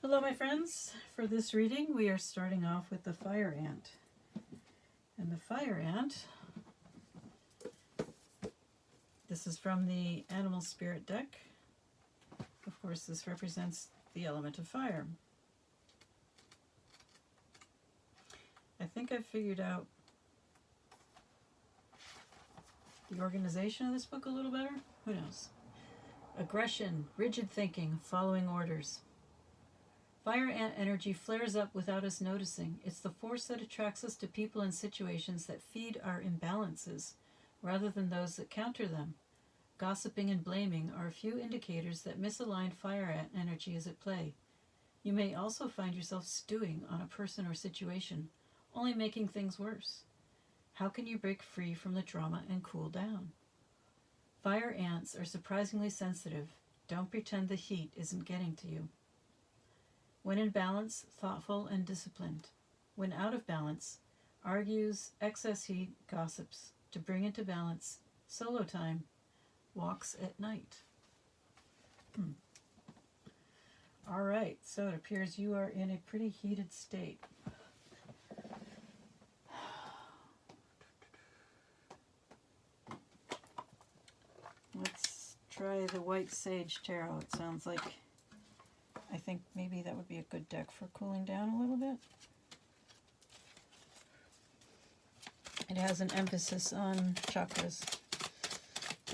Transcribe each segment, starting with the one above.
Hello, my friends. For this reading, we are starting off with the fire ant. And the fire ant, this is from the Animal Spirit deck. Of course, this represents the element of fire. I think I've figured out the organization of this book a little better. Who knows? Aggression, rigid thinking, following orders. Fire ant energy flares up without us noticing. It's the force that attracts us to people and situations that feed our imbalances, rather than those that counter them. Gossiping and blaming are a few indicators that misaligned fire ant energy is at play. You may also find yourself stewing on a person or situation, only making things worse. How can you break free from the drama and cool down? Fire ants are surprisingly sensitive. Don't pretend the heat isn't getting to you. When in balance, thoughtful and disciplined. When out of balance, argues, excess heat, gossips. To bring into balance, solo time, walks at night. All right, so it appears you are in a pretty heated state. Let's try the White Sage Tarot. It sounds like, I think maybe that would be a good deck for cooling down a little bit. It has an emphasis on chakras.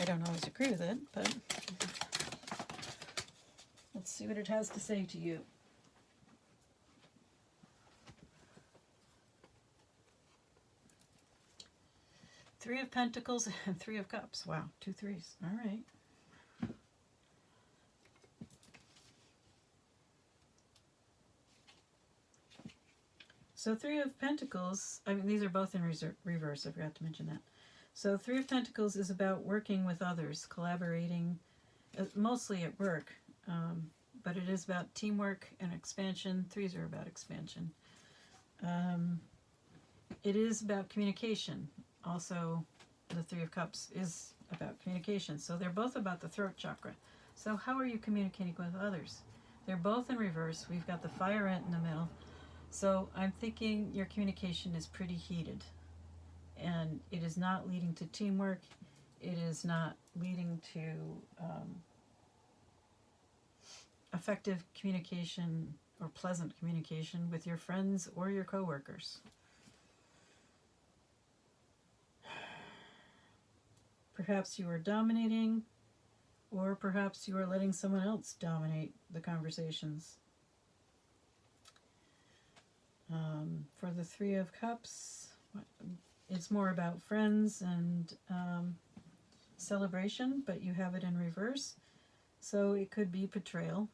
I don't always agree with it, but let's see what it has to say to you. Three of Pentacles and Three of Cups. Wow, 2 threes. All right. So Three of Pentacles, I mean, these are both in reverse. I forgot to mention that. So Three of Pentacles is about working with others, collaborating, mostly at work, but it is about teamwork and expansion. Threes are about expansion. It is about communication. Also, the Three of Cups is about communication. So they're both about the throat chakra. So how are you communicating with others? They're both in reverse. We've got the fire ant in the middle. So I'm thinking your communication is pretty heated. And it is not leading to teamwork. It is not leading to effective communication or pleasant communication with your friends or your coworkers. Perhaps you are dominating, or perhaps you are letting someone else dominate the conversations. For the Three of Cups, it's more about friends and celebration, but you have it in reverse. So it could be betrayal,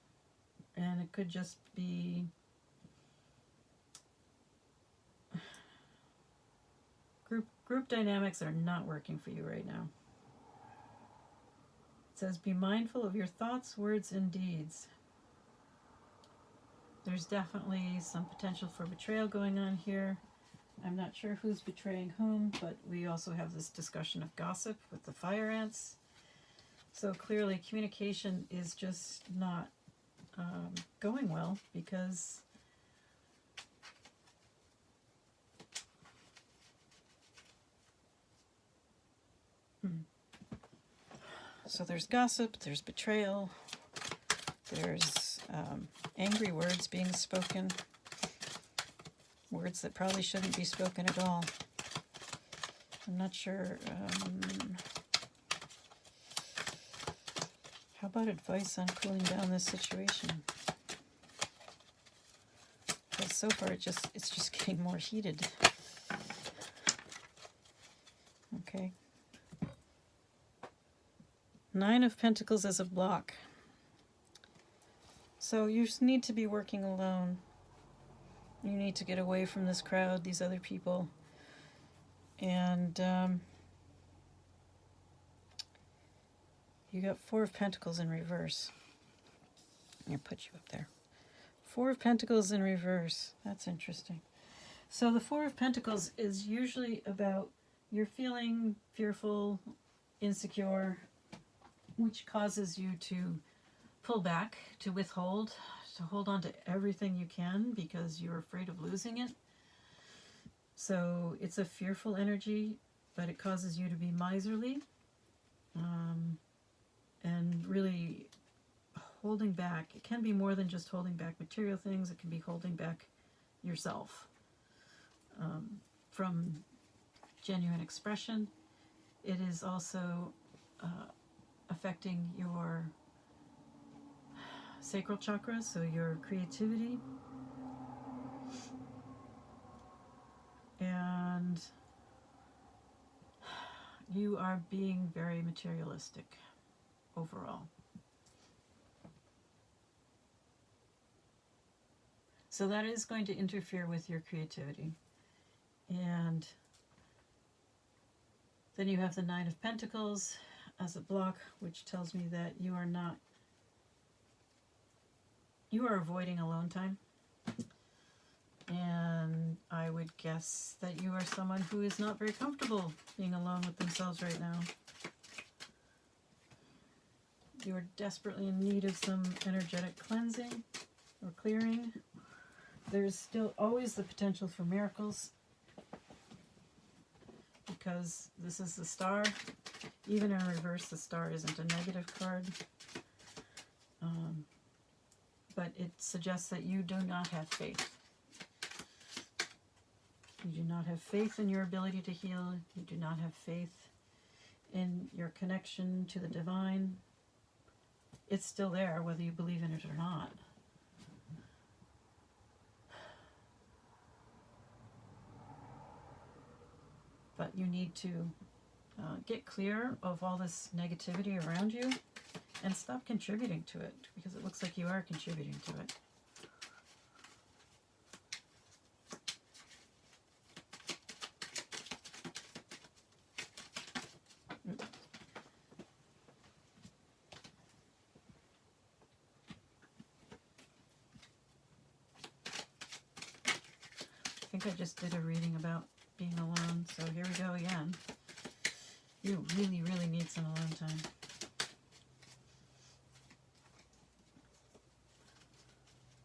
and it could just be group dynamics are not working for you right now. It says, be mindful of your thoughts, words, and deeds. There's definitely some potential for betrayal going on here. I'm not sure who's betraying whom, but we also have this discussion of gossip with the fire ants. So clearly communication is just not going well because so there's gossip, there's betrayal, there's angry words being spoken, words that probably shouldn't be spoken at all. I'm not sure. How about advice on cooling down this situation? Because so far it's just getting more heated. Okay. Nine of Pentacles as a block. So you need to be working alone. You need to get away from this crowd, these other people. And you got Four of Pentacles in reverse. I'm going to put you up there. Four of Pentacles in reverse. That's interesting. So the Four of Pentacles is usually about you're feeling fearful, insecure, which causes you to pull back, to withhold, to hold on to everything you can because you're afraid of losing it. So it's a fearful energy, but it causes you to be miserly, and really holding back. It can be more than just holding back material things. It can be holding back yourself from genuine expression. It is also affecting your sacral chakra, so your creativity, and you are being very materialistic overall. So that is going to interfere with your creativity. And then you have the Nine of Pentacles as a block, which tells me that you are avoiding alone time. And I would guess that you are someone who is not very comfortable being alone with themselves right now. You are desperately in need of some energetic cleansing or clearing. There's still always the potential for miracles, because this is the Star. Even in reverse, the Star isn't a negative card. But it suggests that you do not have faith. You do not have faith in your ability to heal. You do not have faith in your connection to the divine. It's still there, whether you believe in it or not. But you need to get clear of all this negativity around you and stop contributing to it, because it looks like you are contributing to it. I think I just did a reading about being alone, so here we go again. You really, really need some alone time.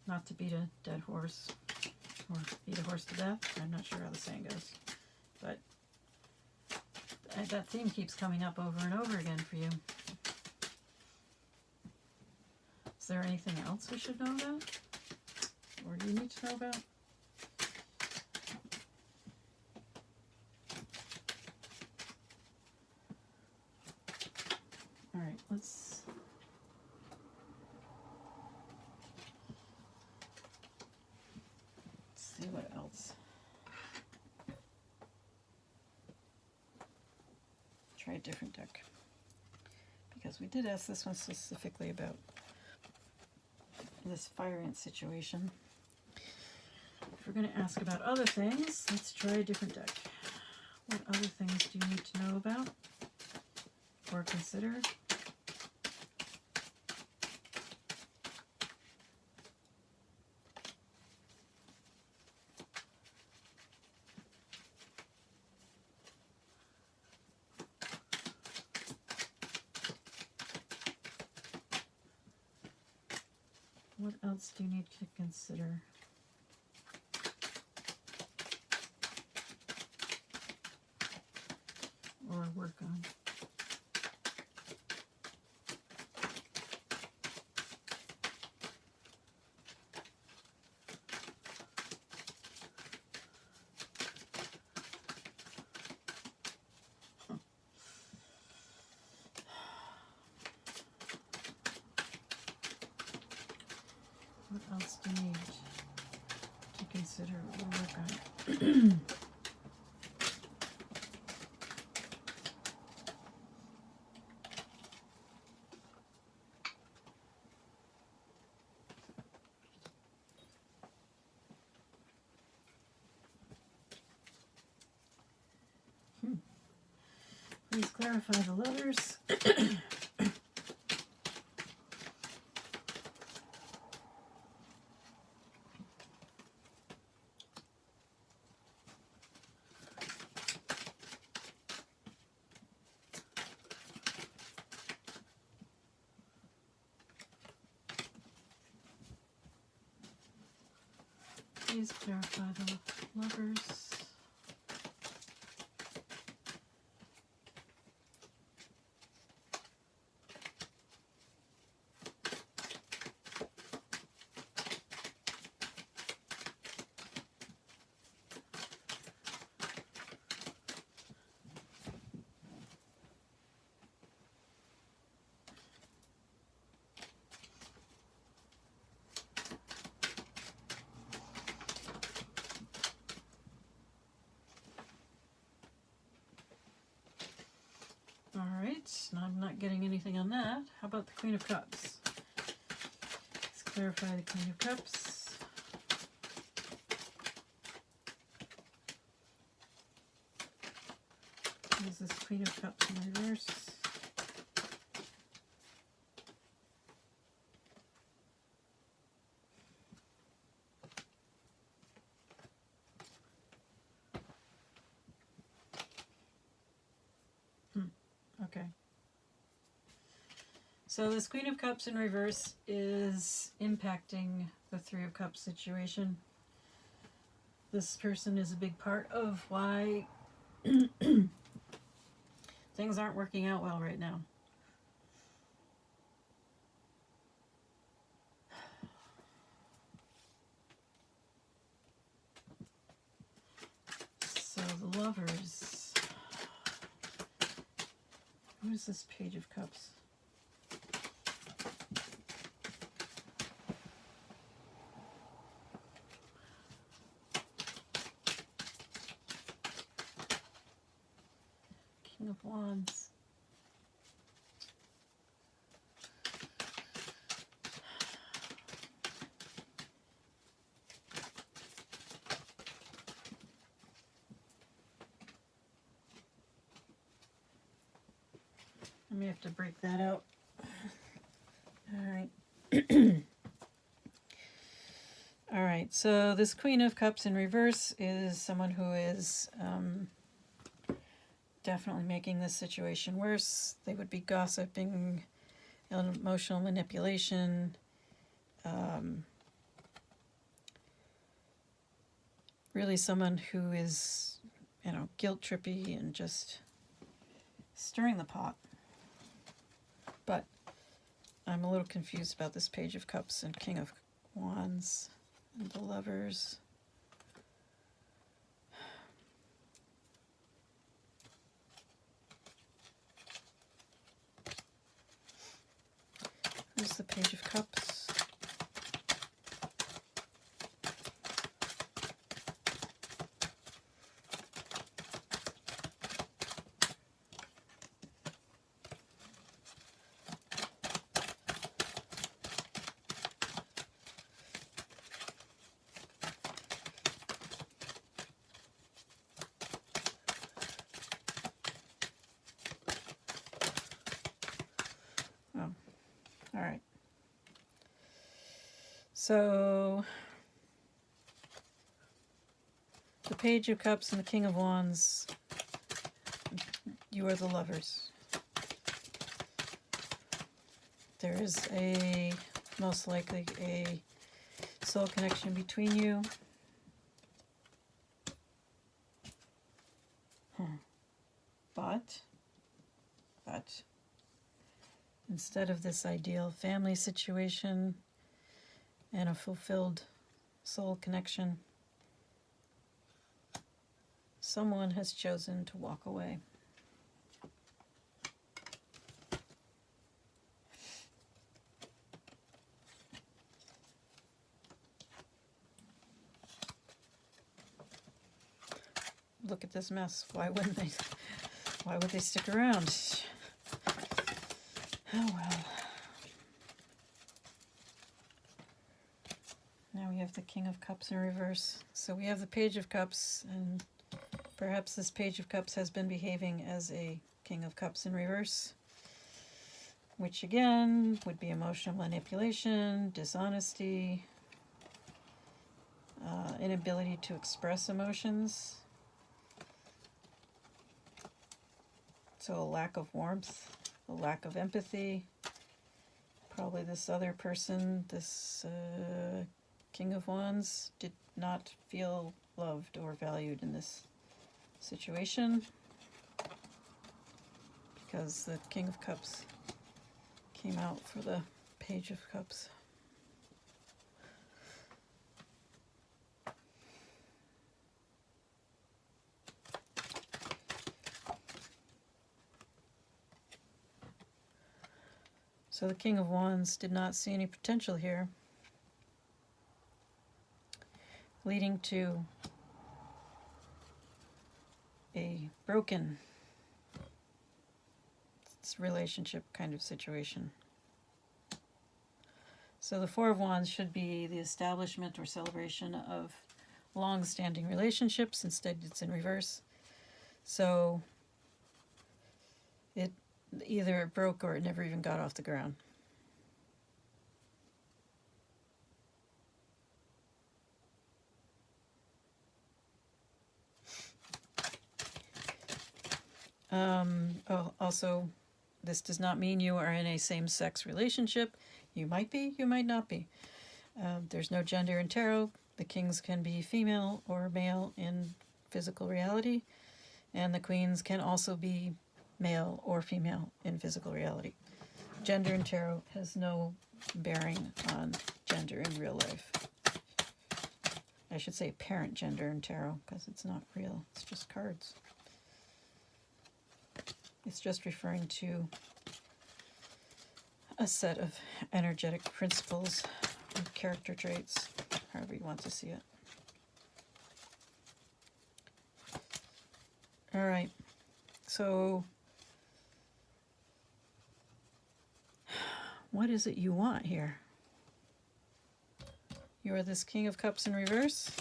Not to beat a dead horse, or beat a horse to death. I'm not sure how the saying goes. But that theme keeps coming up over and over again for you. Is there anything else we should know about? Or do you need to know about? Alright, let's see what else. Try a different deck, because we did ask this one specifically about this fire ant situation. If we're going to ask about other things, let's try a different deck. What other things do you need to know about or consider? What else do you need to consider? Or work on? What else do you need to consider or work on? Please clarify the letters. Please clarify the Lovers. Alright, now I'm not getting anything on that. How about the Queen of Cups? Let's clarify the Queen of Cups. What is this Queen of Cups in reverse? Okay. So this Queen of Cups in reverse is impacting the Three of Cups situation. This person is a big part of why things aren't working out well right now. So the Lovers. What is this Page of Cups? King of Wands. I may have to break that out. Alright. Alright, so this Queen of Cups in reverse is someone who is definitely making this situation worse. They would be gossiping, emotional manipulation, really someone who is, guilt trippy and just stirring the pot. But I'm a little confused about this Page of Cups and King of Wands and the Lovers. Where's the Page of Cups? All right. So the Page of Cups and the King of Wands, you are the Lovers. There is most likely a soul connection between you. But instead of this ideal family situation and a fulfilled soul connection, someone has chosen to walk away. Look at this mess. Why would they stick around? Oh well. Now we have the King of Cups in reverse. So we have the Page of Cups, and perhaps this Page of Cups has been behaving as a King of Cups in reverse, which again would be emotional manipulation, dishonesty, inability to express emotions. So a lack of warmth, a lack of empathy. Probably this other person, this King of Wands did not feel loved or valued in this situation because the King of Cups came out for the Page of Cups. So the King of Wands did not see any potential here, leading to a broken relationship kind of situation. So the Four of Wands should be the establishment or celebration of long-standing relationships. Instead, it's in reverse. So it either it broke or it never even got off the ground. Also, this does not mean you are in a same-sex relationship. You might be, you might not be. There's no gender in tarot. The kings can be female or male in physical reality, and the queens can also be male or female in physical reality. Gender in tarot has no bearing on gender in real life. I should say parent gender in tarot, because it's not real. It's just cards. It's just referring to a set of energetic principles and character traits, however you want to see it. All right, so what is it you want here? You are this King of Cups in reverse,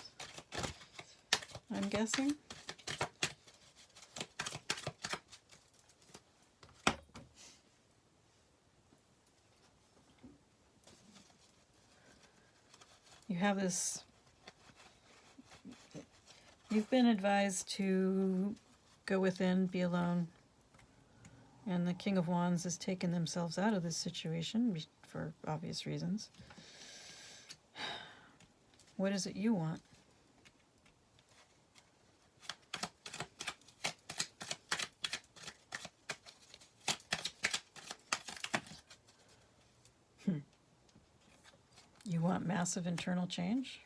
I'm guessing. You have this, you've been advised to go within, be alone, and the King of Wands has taken themselves out of this situation for obvious reasons. What is it you want? You want massive internal change?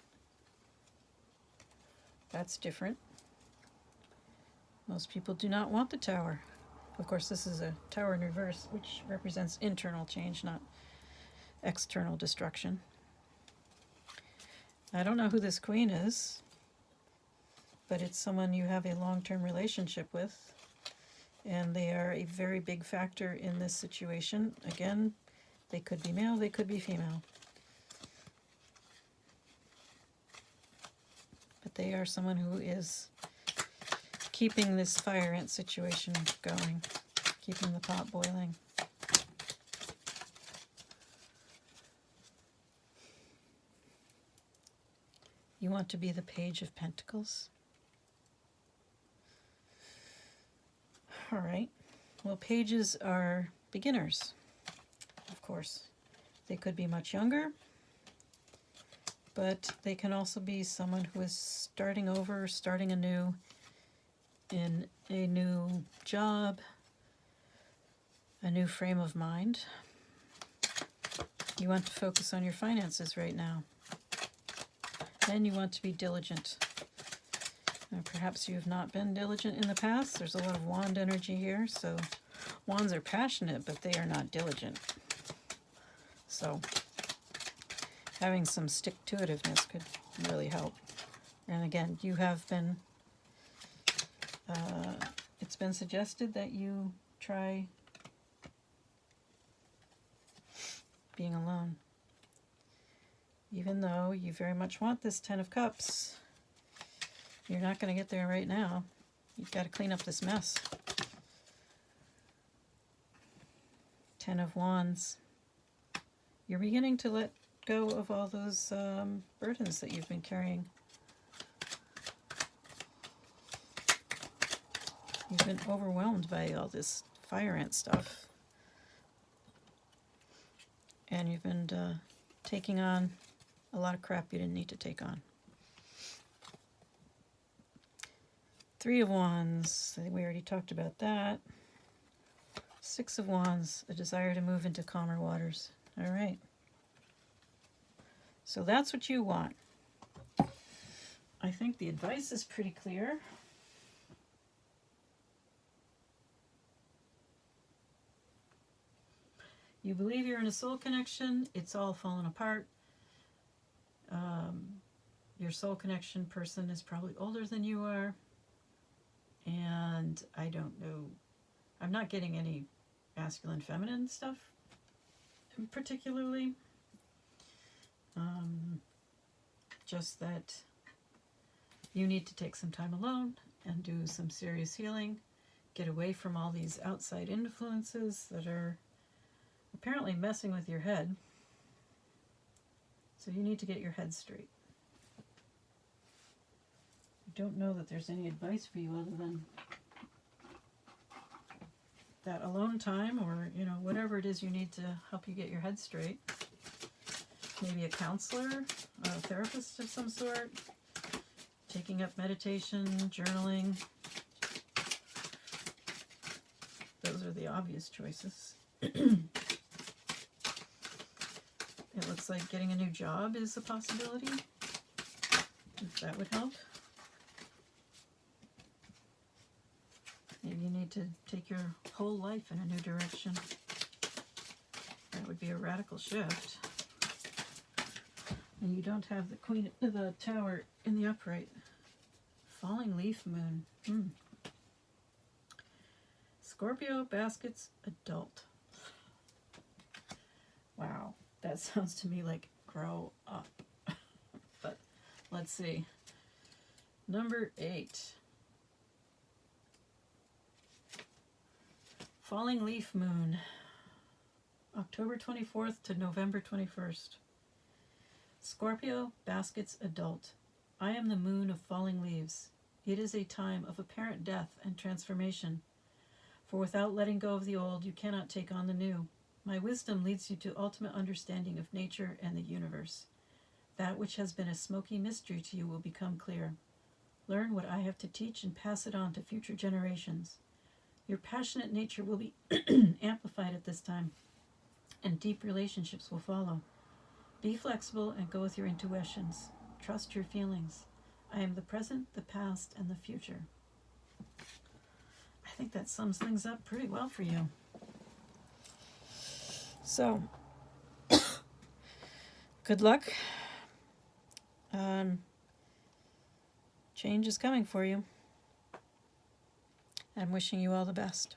That's different. Most people do not want the Tower. Of course, this is a Tower in reverse, which represents internal change, not external destruction. I don't know who this Queen is, but it's someone you have a long-term relationship with, and they are a very big factor in this situation. Again, they could be male, they could be female. But they are someone who is keeping this fire ant situation going, keeping the pot boiling. You want to be the Page of Pentacles? All right. Well, pages are beginners, of course. They could be much younger, but they can also be someone who is starting over, starting anew in a new job, a new frame of mind. You want to focus on your finances right now. And you want to be diligent. Now, perhaps you have not been diligent in the past. There's a lot of wand energy here, so wands are passionate, but they are not diligent. So having some stick-to-itiveness could really help. And again, you have been, it's been suggested that you try being alone. Even though you very much want this Ten of Cups, you're not going to get there right now. You've got to clean up this mess. Ten of Wands. You're beginning to let go of all those burdens that you've been carrying. You've been overwhelmed by all this fire ant stuff. And you've been taking on a lot of crap you didn't need to take on. Three of Wands, I think we already talked about that. Six of Wands, a desire to move into calmer waters. All right. So that's what you want. I think the advice is pretty clear. You believe you're in a soul connection. It's all fallen apart. Your soul connection person is probably older than you are. And I don't know. I'm not getting any masculine, feminine stuff particularly. Just that you need to take some time alone and do some serious healing. Get away from all these outside influences that are apparently messing with your head. So you need to get your head straight. I don't know that there's any advice for you other than that alone time, or, you know, whatever it is you need to help you get your head straight. Maybe a counselor, a therapist of some sort, taking up meditation, journaling. Those are the obvious choices. It looks like getting a new job is a possibility, if that would help. Maybe you need to take your whole life in a new direction. That would be a radical shift. And you don't have the Queen of the Tower in the upright. Falling leaf moon. Scorpio baskets adult. Wow, that sounds to me like grow up. But let's see. Number 8. Falling leaf moon. October 24th to November 21st. Scorpio baskets adult. I am the moon of falling leaves. It is a time of apparent death and transformation. For without letting go of the old, you cannot take on the new. My wisdom leads you to ultimate understanding of nature and the universe. That which has been a smoky mystery to you will become clear. Learn what I have to teach and pass it on to future generations. Your passionate nature will be amplified at this time, and deep relationships will follow. Be flexible and go with your intuitions. Trust your feelings. I am the present, the past, and the future. I think that sums things up pretty well for you. So, good luck. Change is coming for you. I'm wishing you all the best.